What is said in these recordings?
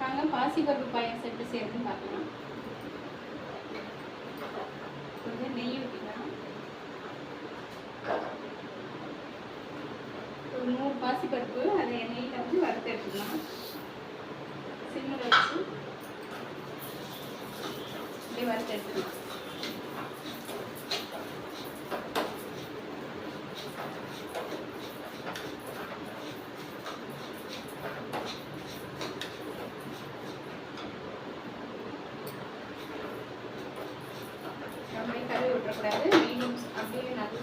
வாங்க பாசிப்பருப்பு பாயாசம் எப்படி செய்யறதுன்னு பார்க்கலாம். கொஞ்சம் நெய் ஊற்றிக்கலாம். ஒரு 100 பாசிப்பருப்பு அதை எண்ணெயில் வந்து வறுத்து எடுத்துக்கலாம். சிம்மில் வச்சு இப்படி வறுத்து எடுத்துக்கலாம். அப்படியே கழுவி விட்டுறக்கூடாது. மீண்டும் அப்படியே நல்லா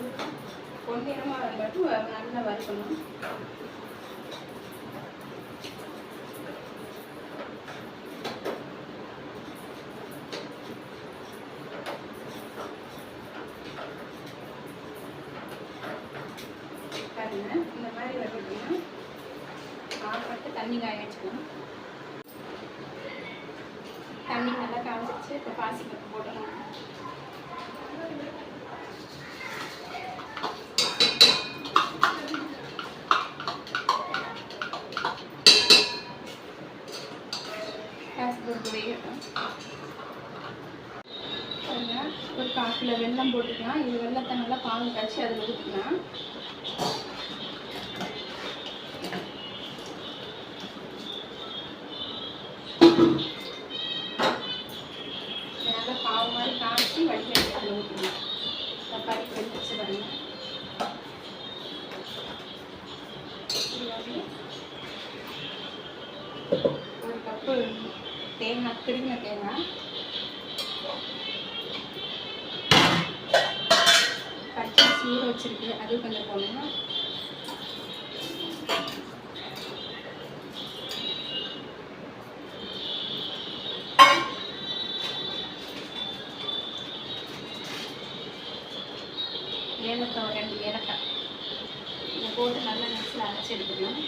பொன்னிறமாக வரட்டும், நல்லா வறுக்கணும். பாருங்க, இந்த மாதிரி வரட்டும்னா ஆப்பட்டு தண்ணி காய வச்சுக்கணும். தண்ணி நல்லா காய்ச்சிச்சு. இப்போ பாசிப்பருப்பு போட்டுக்கலாம். பாசிப்பருப்பு வேகட்டும். ஒரு 1/4 கிலோ வெல்லம் போட்டுக்கலாம். இது வெள்ளத்தை நல்லா பால் காய்ச்சி அதில் ஊற்றிக்கலாம். நல்லா பாவு மாதிரி காய்ச்சி வடிகட்டி அதில் ஊற்றிக்கலாம். தக்காளி வெந்துச்சு பாருங்க. ஒரு கப்பு தேங்காய், திருங்கின தேங்காய், பச்சரிசி ஊற வச்சிருக்கு, அது கொஞ்சம் போடணும். ஏலக்காய், ஒரு 2 ஏலக்காய் இதை போட்டு நல்லா மிக்ஸில் அரைச்சி எடுத்துக்கணும்.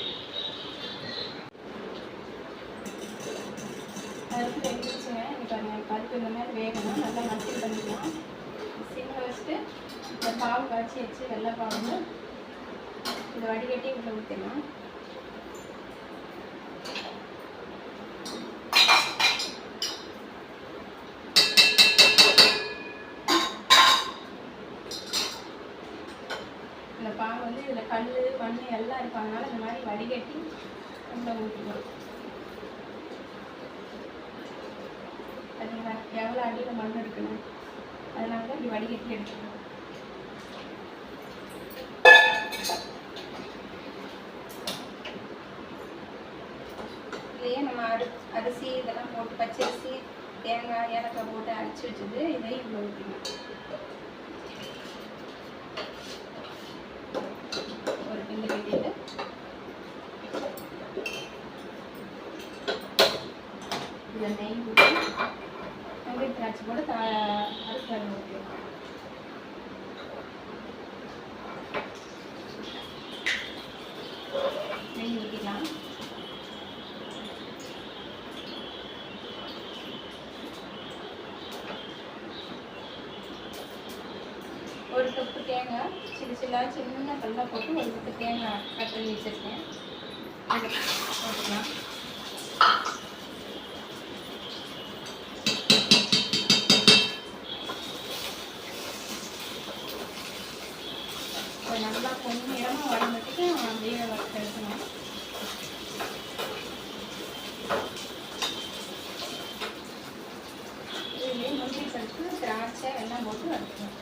பருப்பு வெந்துச்சுங்க. இப்போ பருப்பு இந்த மாதிரி வேகணும். நல்லா மசில் பண்ணிக்கலாம். சிம்மில் வச்சுட்டு இந்த பாவு காய்ச்சி வச்சு வெள்ளை பாவு வந்து இதை வடிகட்டி உள்ள ஊற்றிடலாம். இந்த பாவு வந்து இதில் கல் மண் எல்லாம் இருப்பாங்கனால இந்த மாதிரி வடிகட்டி உள்ள ஊற்றிக்கலாம். அதுங்களா எவ்வளோ அடியில் மண் இருக்குன்னு அதனால தான் இப்படி வடிகட்டி எடுத்துக்கணும். இதுலேயே நம்ம அரிசி இதெல்லாம் போட்டு பச்சரிசி தேங்காய் ஏலக்காய் போட்டு அரைச்சி வச்சது இதையும் இவ்வளோ ஊற்றிக்கணும். ஒரு கிண்டு கட்டிட்டு இதில் நெய் ஊற்றி வெங்காய திராட்சை போட்டு அரிசி ஊற்றிடணும். நெய் ஊற்றிக்கலாம். ஒரு கப்பு தேங்காய் சின்ன கல்லாக போட்டு ஒரு கப்பு தேங்காய் கட் பண்ணி வச்சுருக்கேன். அதை போட்டுக்கலாம். நல்லா பொன்னிறமாக வளர்ந்துட்டு அப்படியே வறுத்து எடுக்கணும். இதுலேயே முந்திரி பருப்பு திராட்சை எல்லாம் போட்டு வறுக்கணும்.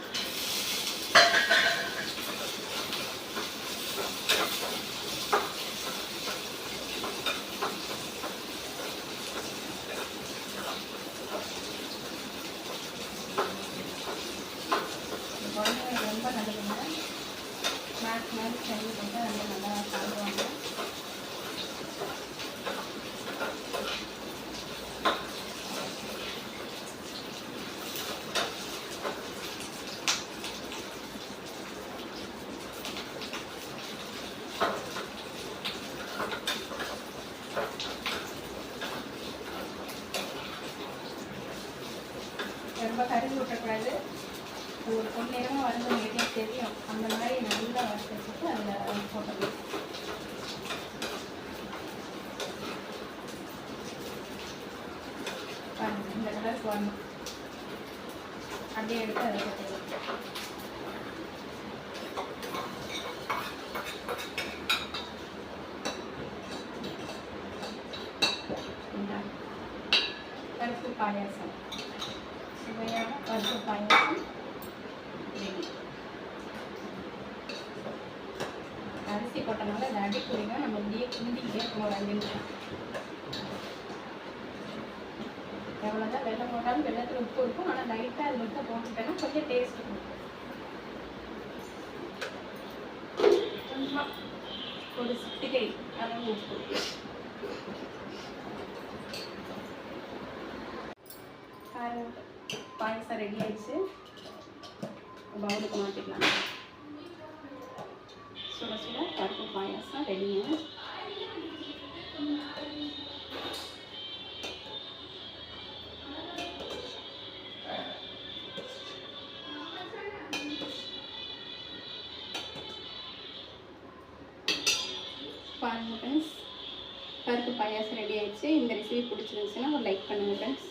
குழந்தைங்க ரொம்ப நல்லதுங்க. ஸ்நாக்ஸ் மாதிரி செஞ்சு கொடுத்தா ரொம்ப நல்லா சாப்பிடுவாங்க. ரொம்ப கருவி விட்டக்கூடாது. ஒரு பொன்னிறமாக வந்து உங்களுக்கு தெரியும். அந்த மாதிரி நல்லா வறுத்து வச்சுட்டு அதில் போட்டுக்கலாம். பாருங்க இந்த கலருக்கு வரணும். அப்படியே எடுத்து அதை போட்டுக்கலாம். பருப்பு பாயாசம், சுவையான பருப்பு பாயாசம் ரெடி. அரிசி போட்டனால அது அடி புரிங்க, நம்ம இப்படியே கிண்டிக்கிட்டே இருக்கணும் ஒரு 5 நிமிஷம். எவ்வளோதான் வெள்ளம் போட்டாலும் வெள்ளத்தில் உப்பு இருக்கும், ஆனால் லைட்டாக அது மட்டும் போட்டுட்டேன்னா கொஞ்சம் டேஸ்ட் இருக்கும். கொஞ்சமாக ஒரு சிட்டிகை அளவு உப்பு. பாயசம் ரெடி ஆயிடுச்சு. பவுலுக்கு மாற்றிக்கலாம். சுட சுட பருப்பு பாயாசம் ரெடிங்க. பாருங்க ஃப்ரெண்ட்ஸ், பருப்பு பாயாசம் ரெடி ஆயிடுச்சு. இந்த ரெசிபி பிடிச்சிருந்துச்சுன்னா ஒரு லைக் பண்ணுங்கள் ஃப்ரெண்ட்ஸ்.